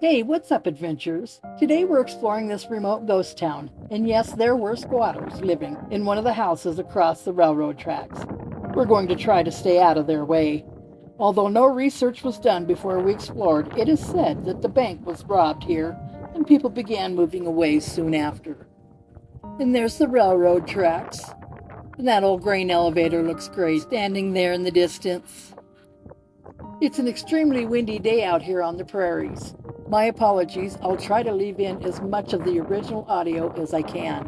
Hey, what's up, adventurers? Today we're exploring this remote ghost town, and yes, there were squatters living in one of the houses across the railroad tracks. We're going to try to stay out of their way. Although no research was done before we explored, it is said that the bank was robbed here, and people began moving away soon after. And there's the railroad tracks, and that old grain elevator looks great standing there in the distance. It's an extremely windy day out here on the prairies. My apologies, I'll try to leave in as much of the original audio as I can.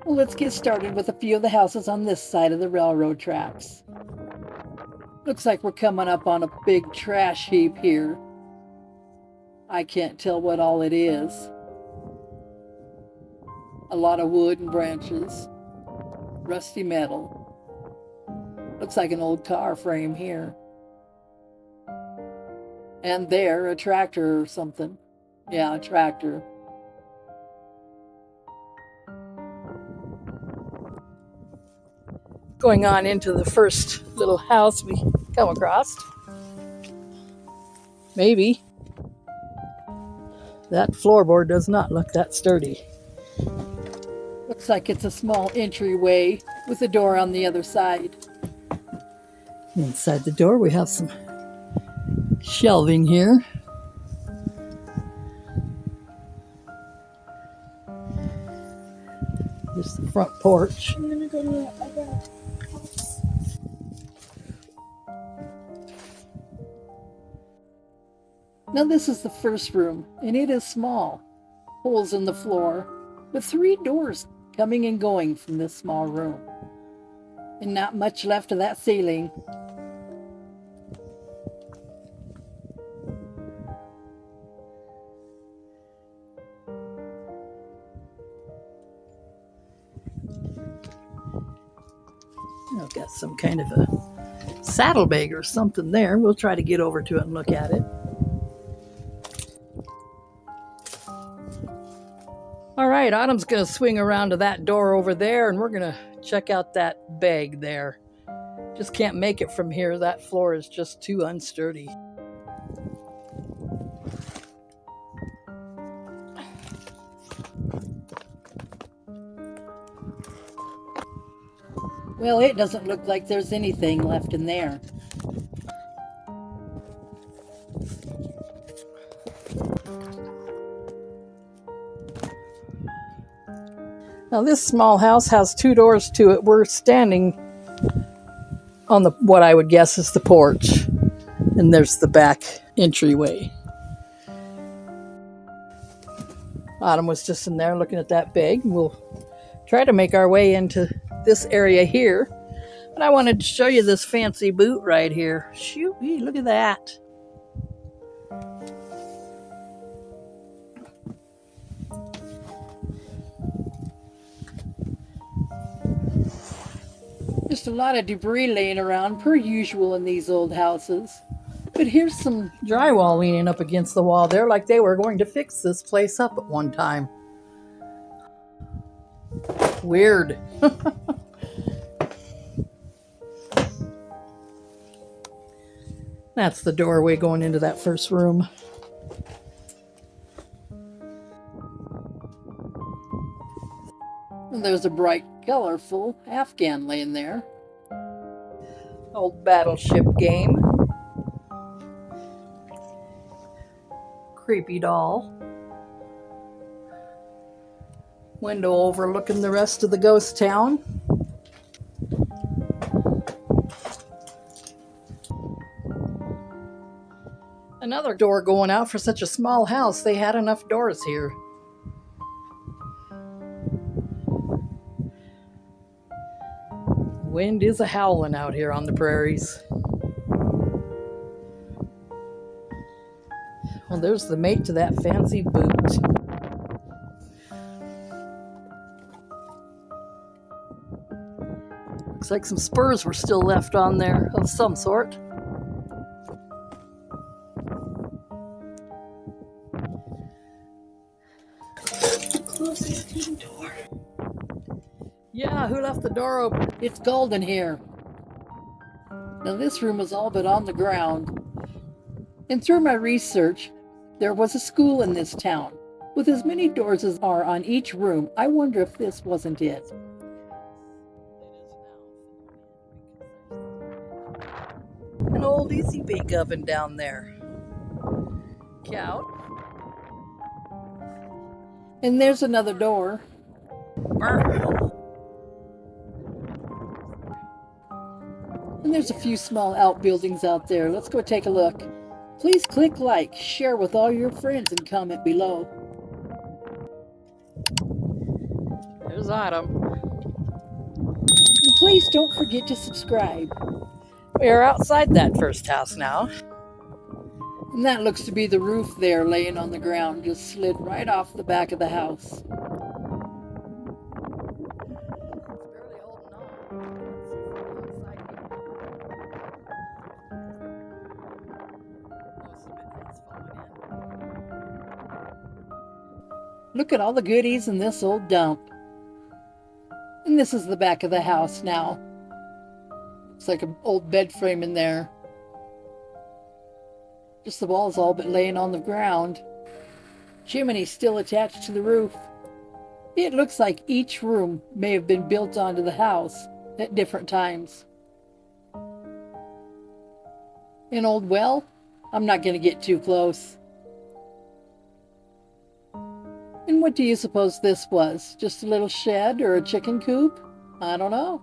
Well, let's get started with a few of the houses on this side of the railroad tracks. Looks like we're coming up on a big trash heap here. I can't tell what all it is. A lot of wood and branches, rusty metal. Looks like an old car frame here. And there, a tractor or something. Yeah, a tractor. Going on into the first little house we come across. Maybe. That floorboard does not look that sturdy. Looks like it's a small entryway with a door on the other side. Inside the door we have some shelving here. Here's the front porch. I'm gonna go to the other house. Now this is the first room, and it is small. Holes in the floor, with 3 doors coming and going from this small room. And not much left of that ceiling. I've got some kind of a saddlebag or something there. We'll try to get over to it and look at it. All right, Autumn's going to swing around to that door over there, and we're going to check out that bag there. Just can't make it from here. That floor is just too unsturdy. Well, it doesn't look like there's anything left in there. Now this small house has 2 doors to it. We're standing on the what I would guess is the porch. And there's the back entryway. Autumn was just in there looking at that bag. We'll try to make our way into this area here. But I wanted to show you this fancy boot right here. Shoot, look at that. Just a lot of debris laying around, per usual in these old houses. But here's some drywall leaning up against the wall there, like they were going to fix this place up at one time. Weird. That's the doorway going into that first room. And there's a bright, colorful Afghan laying there. Old battleship game. Creepy doll. Window overlooking the rest of the ghost town. Another door going out for such a small house. They had enough doors here. Wind is a howling out here on the prairies. Well, there's the mate to that fancy boot. Looks like some spurs were still left on there of some sort. Closest to the door. Yeah, who left the door open? It's golden here. Now this room is all but on the ground. And through my research, there was a school in this town. With as many doors as are on each room, I wonder if this wasn't it. An old easy bake oven down there. Couch. And there's another door. And there's a few small outbuildings out there. Let's go take a look. Please click like, share with all your friends, and comment below. There's Autumn. And please don't forget to subscribe. We are outside that first house now. And that looks to be the roof there laying on the ground. Just slid right off the back of the house. Look at all the goodies in this old dump. And this is the back of the house now. It's like an old bed frame in there. Just the walls all but laying on the ground. Chimney still attached to the roof. It looks like each room may have been built onto the house at different times. An old well? I'm not going to get too close. And what do you suppose this was? Just a little shed or a chicken coop? I don't know.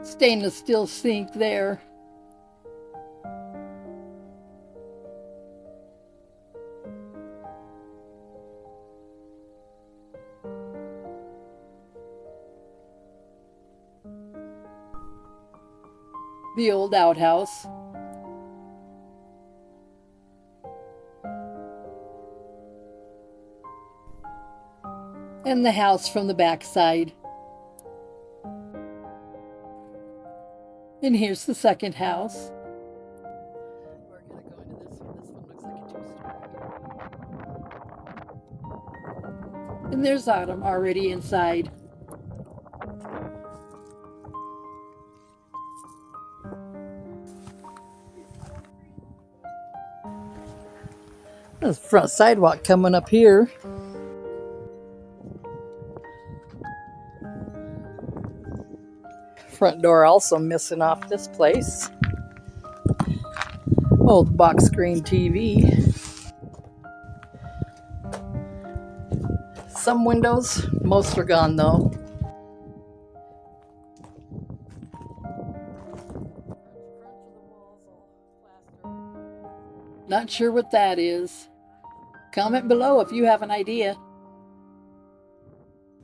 Stainless steel sink there. The old outhouse. And the house from the backside. And here's the second house. We're going to go into this one. This one looks like a two-story. And there's Autumn already inside. There's the front sidewalk coming up here. Front door also missing off this place. Old box screen TV. Some windows, most are gone though. Not sure what that is. Comment below if you have an idea.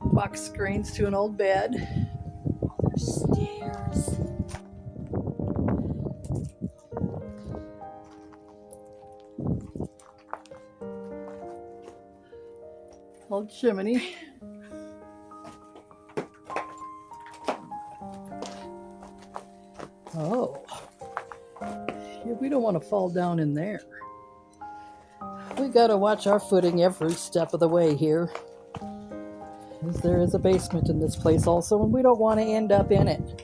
Box screens to an old bed. Stairs. Old chimney. Oh. Yeah, we don't want to fall down in there. We gotta watch our footing every step of the way here. Because there is a basement in this place also, and we don't want to end up in it.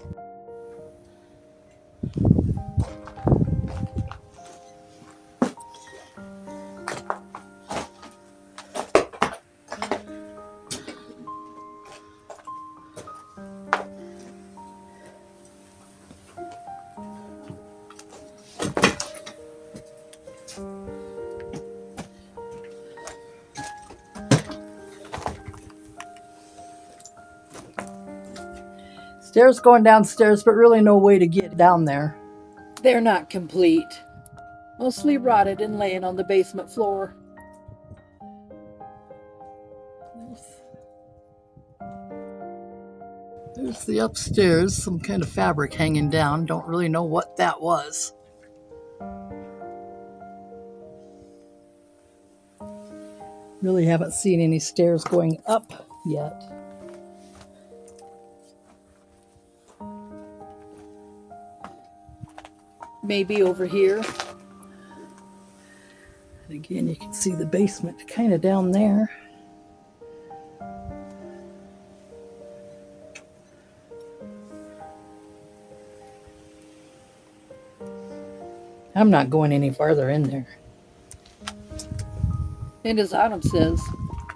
Stairs going downstairs, but really no way to get down there. They're not complete. Mostly rotted and laying on the basement floor. There's the upstairs, some kind of fabric hanging down. Don't really know what that was. Really haven't seen any stairs going up yet. Maybe over here. And again, you can see the basement kind of down there. I'm not going any farther in there. And as Autumn says,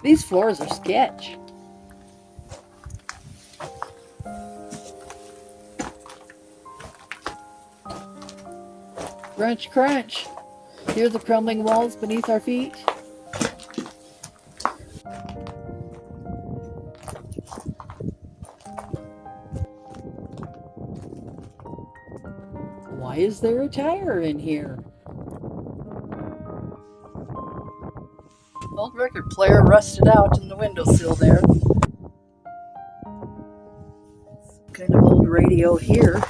these floors are sketch. Crunch, crunch. Hear the crumbling walls beneath our feet. Why is there a tire in here? Old record player rusted out in the windowsill there. Some kind of old radio here.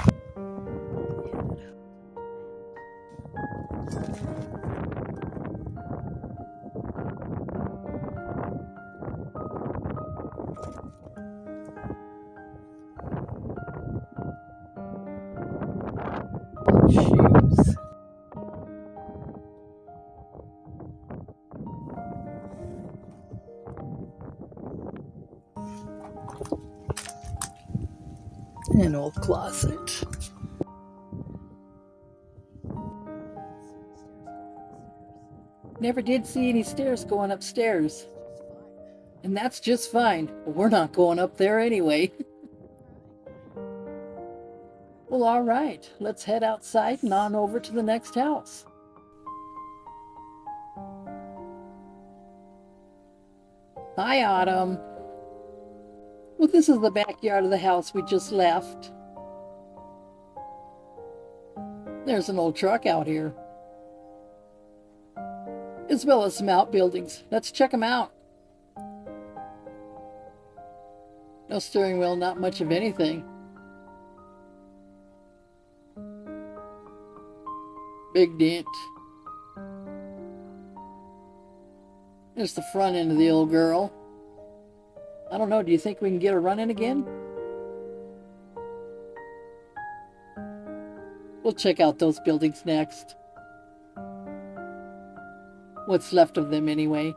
Shoes. An old closet. Never did see any stairs going upstairs. And that's just fine. We're not going up there anyway. Well, all right. Let's head outside and on over to the next house. Hi, Autumn. Well, this is the backyard of the house we just left. There's an old truck out here, as well as some outbuildings. Let's check them out. No steering wheel, not much of anything. Big dent. There's the front end of the old girl. I don't know, do you think we can get her running again? We'll check out those buildings next. What's left of them anyway.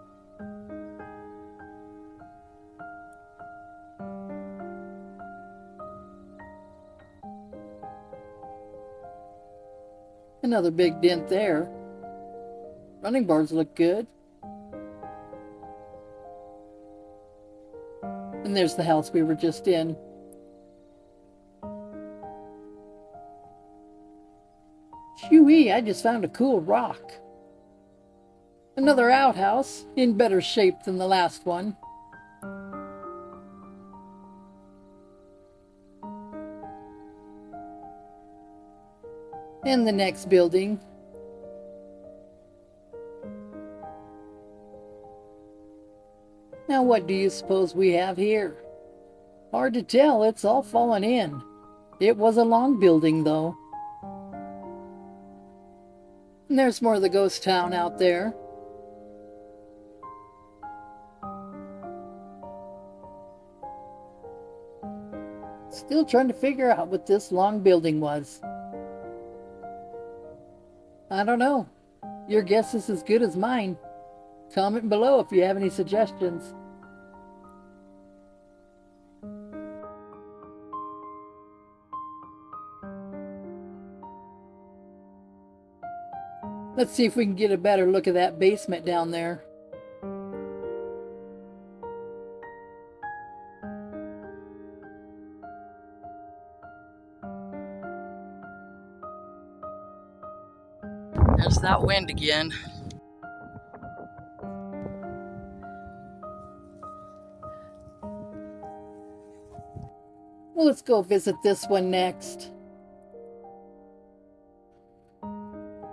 Another big dent there. Running boards look good. And there's the house we were just in. Shoo-wee, I just found a cool rock. Another outhouse, in better shape than the last one. And the next building. Now what do you suppose we have here? Hard to tell, it's all fallen in. It was a long building though. And there's more of the ghost town out there. Still trying to figure out what this long building was. I don't know. Your guess is as good as mine. Comment below if you have any suggestions. Let's see if we can get a better look at that basement down there. There's that wind again. Well, let's go visit this one next.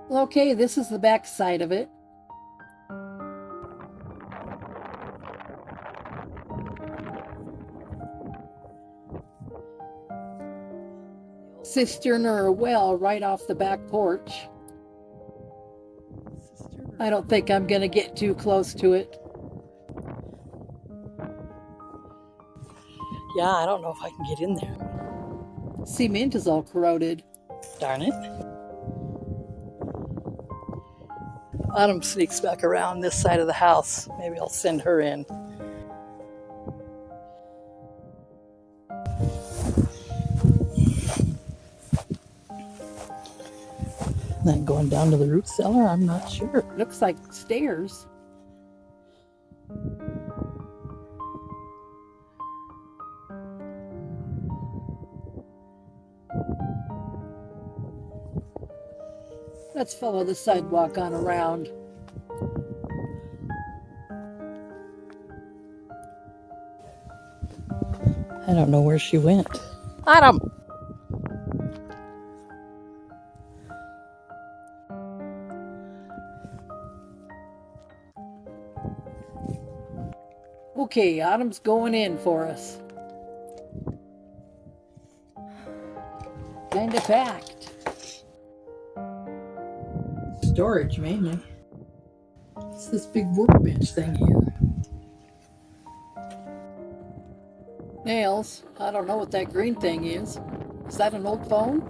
Okay, this is the back side of it. Cistern or a well right off the back porch. I don't think I'm gonna get too close to it. Yeah, I don't know if I can get in there. Cement is all corroded. Darn it. Autumn sneaks back around this side of the house. Maybe I'll send her in. Then going down to the root cellar, I'm not sure. Looks like stairs. Let's follow the sidewalk on around. I don't know where she went. Autumn! Okay, Autumn's going in for us. Kinda packed. Storage mainly. It's this big workbench thing here. Nails. I don't know what that green thing is. Is that an old phone?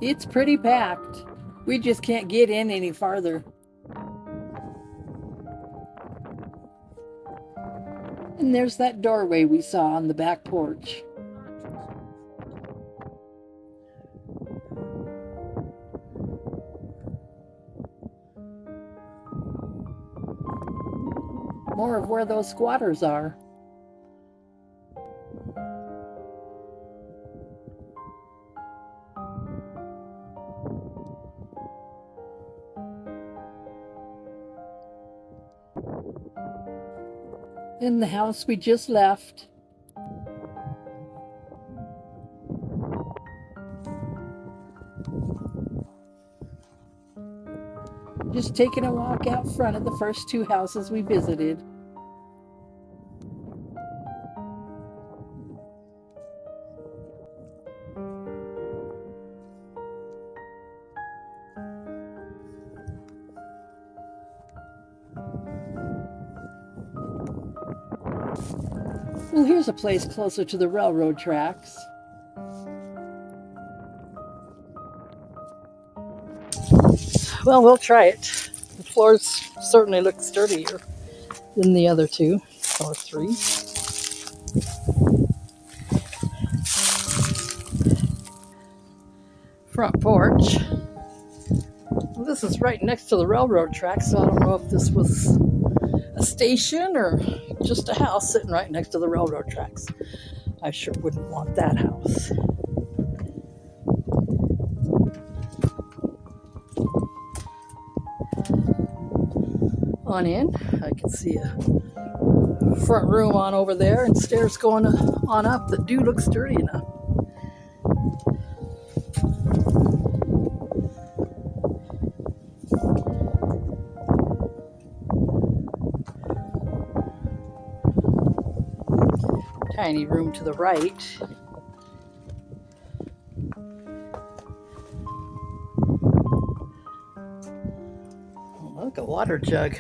It's pretty packed. We just can't get in any farther. And there's that doorway we saw on the back porch. More of where those squatters are. In the house we just left. Just taking a walk out front of the first two houses we visited. Well, here's a place closer to the railroad tracks. Well, we'll try it. The floors certainly look sturdier than the other two or three. Front porch. Well, this is right next to the railroad tracks, so I don't know if this was a station or just a house sitting right next to the railroad tracks. I sure wouldn't want that house. On in, I can see a front room on over there and stairs going on up that do look sturdy enough. Tiny room to the right. Oh, look, a water jug.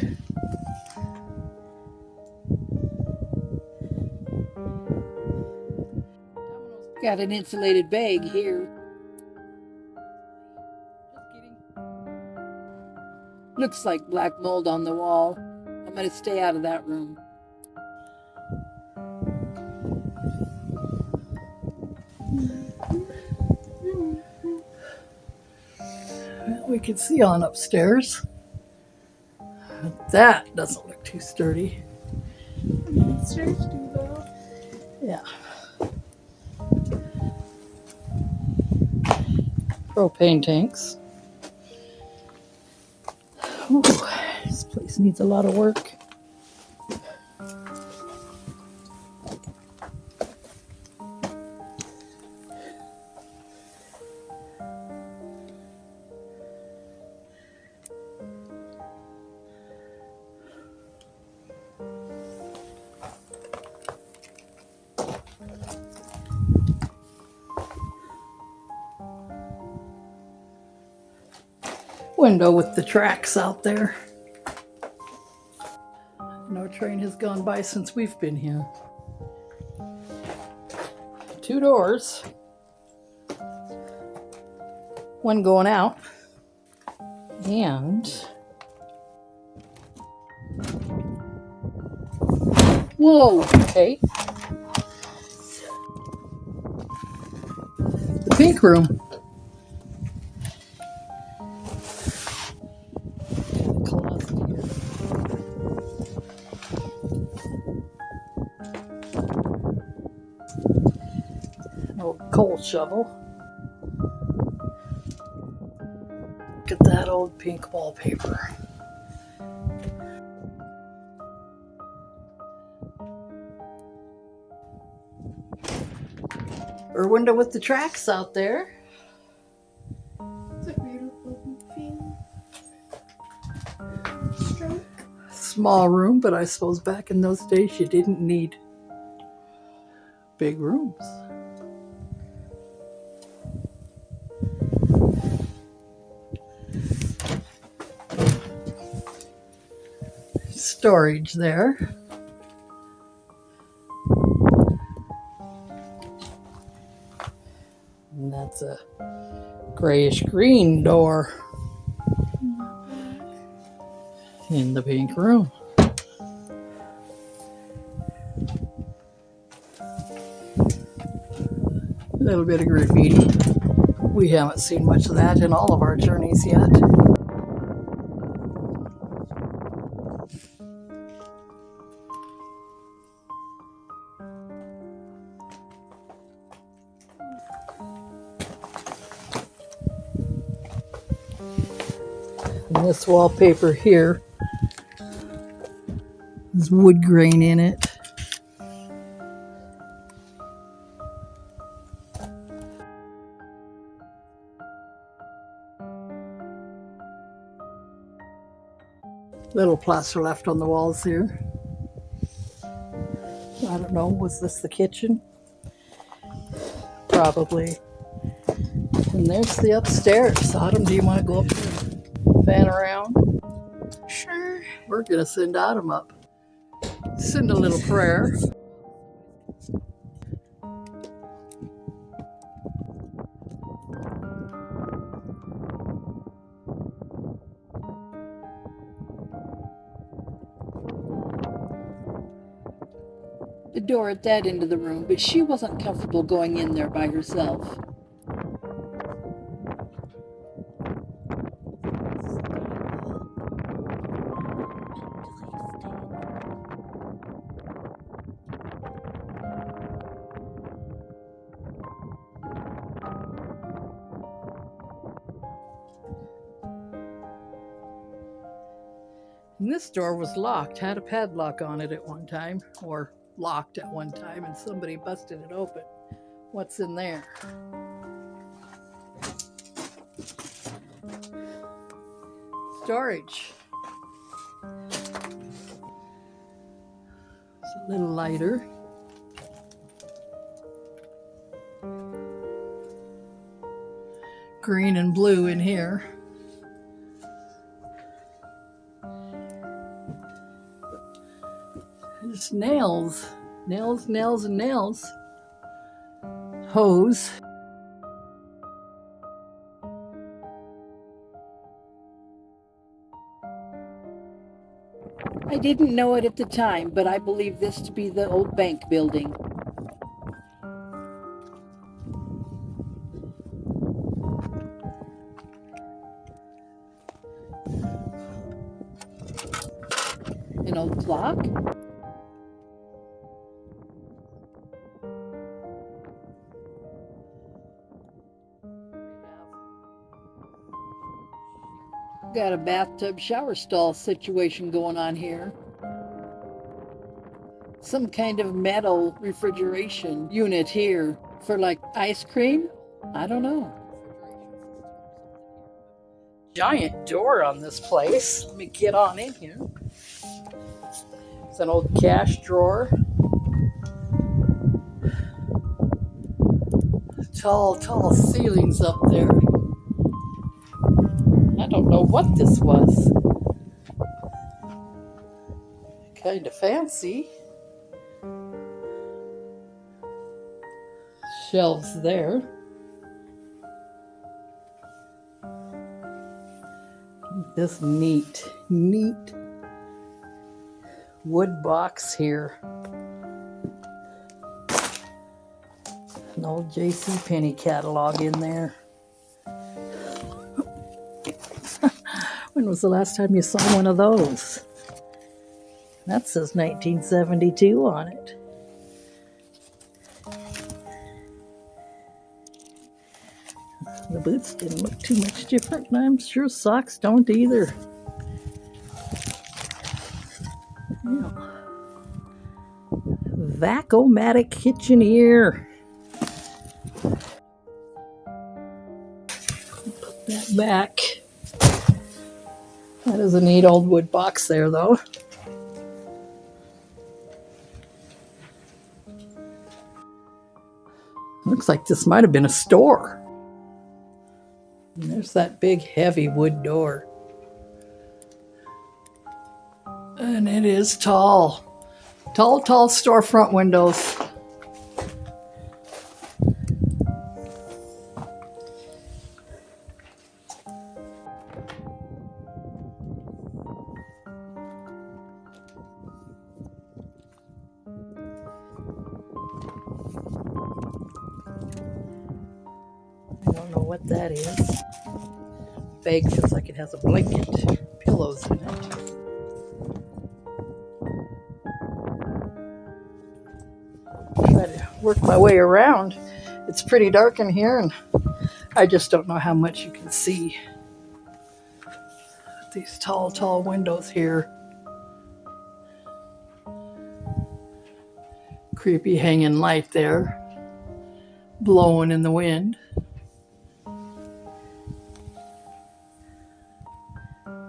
Got an insulated bag here. Just kidding. Looks like black mold on the wall. I'm gonna stay out of that room. We can see on upstairs. That doesn't look too sturdy. Stairs do though. Yeah. Propane tanks. Ooh, this place needs a lot of work. Window with the tracks out there. No train has gone by since we've been here. Two doors. One going out. And Whoa! okay. The pink room. old shovel. Look at that old pink wallpaper. Or window with the tracks out there. It's a beautiful feeling. Stroke. Small room, but I suppose back in those days you didn't need big rooms. Storage there. And that's a grayish green door in the pink room. A little bit of graffiti. We haven't seen much of that in all of our journeys yet. And this wallpaper here is wood grain in it. Little plaster left on the walls here. I don't know, was this the kitchen? Probably. And there's the upstairs. Autumn, do you want to go up there and fan around? Sure. We're going to send Autumn up. Send a little prayer. The door at that end of the room, but she wasn't comfortable going in there by herself. And this door was locked, had a padlock on it at one time, or locked at one time, and somebody busted it open. What's in there? Storage. It's a little lighter. Green and blue in here. There's nails. Nails, nails, and nails. Hose. I didn't know it at the time, but I believe this to be the old bank building. An old clock? Got a bathtub shower stall situation going on here. Some kind of metal refrigeration unit here for like ice cream? I don't know. Giant door on this place. Let me get on in here. It's an old cash drawer. Tall ceilings up there. I don't know what this was. Kind of fancy. Shelves there. This neat wood box here. An old JCPenney catalog in there. When was the last time you saw one of those? That says 1972 on it. boots didn't look too much different, and I'm sure socks don't either. Yeah. Vac-O-Matic Kitcheneer. Put that back. That is a neat old wood box there, though. Looks like this might have been a store. And there's that big heavy wood door. And it is tall. Tall, tall storefront windows. I don't know what that is. Bag feels like it has a blanket, pillows in it. Try to work my way around. It's pretty dark in here, and I just don't know how much you can see. These tall, tall windows here. Creepy hanging light there, blowing in the wind.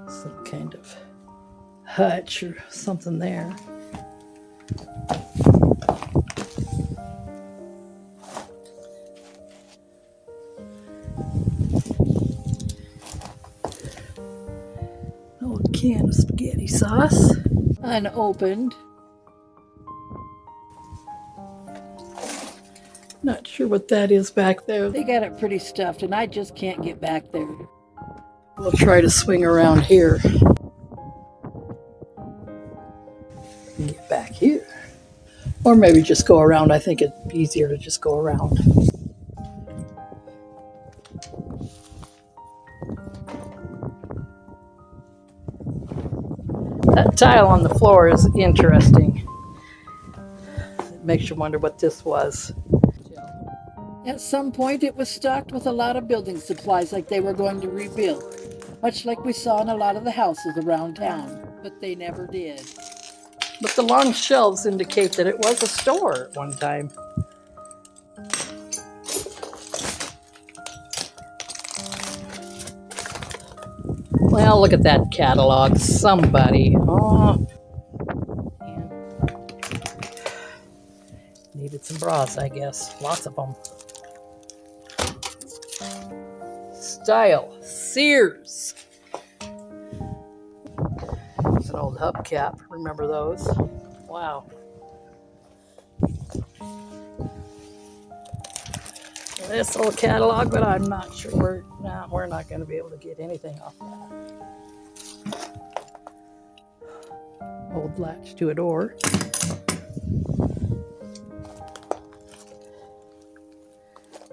Some kind of hutch or something there. Old can of spaghetti sauce. Unopened. Not sure what that is back there. They got it pretty stuffed, and I just can't get back there. We'll try to swing around here. And get back here. Or maybe just go around. I think it'd be easier to just go around. That tile on the floor is interesting. It makes you wonder what this was. At some point, it was stocked with a lot of building supplies like they were going to rebuild, much like we saw in a lot of the houses around town, but they never did. But the long shelves indicate that it was a store at one time. Well, look at that catalog. Somebody. Oh. Man. Needed some bras, I guess. Lots of them. Style. Sears. It's an old hubcap. Remember those? Wow. This old catalog, but I'm not sure. We're not going to be able to get anything off that. Old latch to a door.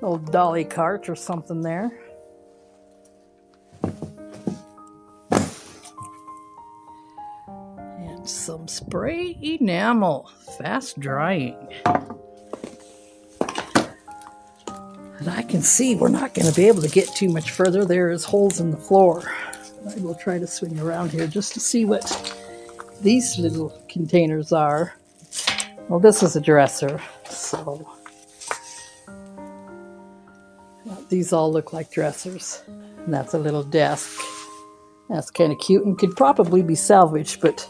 Old dolly cart or something there. And some spray enamel. Fast drying. And I can see we're not going to be able to get too much further. There is holes in the floor. I will try to swing around here just to see what these little containers are. Well, this is a dresser, so these all look like dressers. And that's a little desk. That's kind of cute and could probably be salvaged, but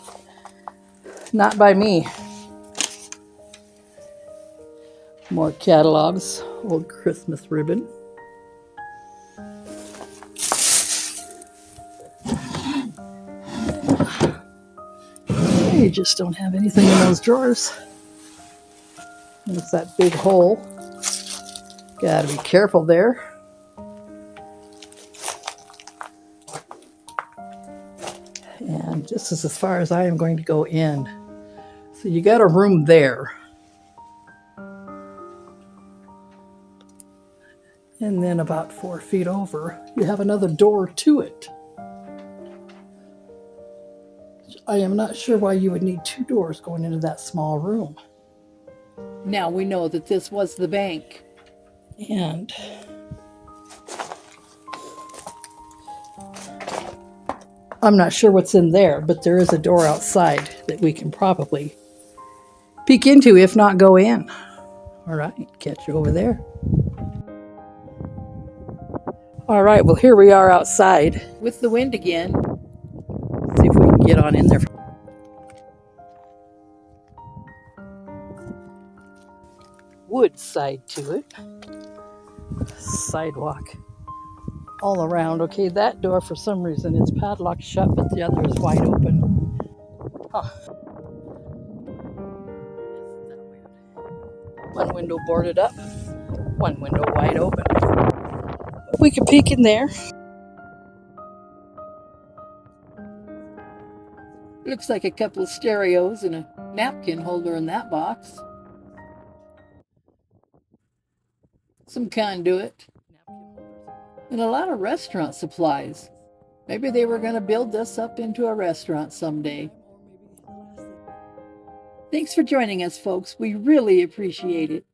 not by me. More catalogs. Old Christmas ribbon. You just don't have anything in those drawers. And it's that big hole. Gotta be careful there. And this is as far as I am going to go in. So you got a room there. And then about 4 feet over, you have another door to it. I am not sure why you would need 2 doors going into that small room. Now we know that this was the bank. And I'm not sure what's in there, but there is a door outside that we can probably peek into, if not go in. All right, catch you over there. All right, well, here we are outside. With the wind again. See if we can get on in there. Wood side to it. Sidewalk all around. Okay, that door for some reason is padlocked shut, but the other is wide open. Huh. One window boarded up, one window wide open. We could peek in there. Looks like a couple of stereos and a napkin holder in that box. Some conduit. And a lot of restaurant supplies. Maybe they were going to build this up into a restaurant someday. Thanks for joining us, folks. We really appreciate it.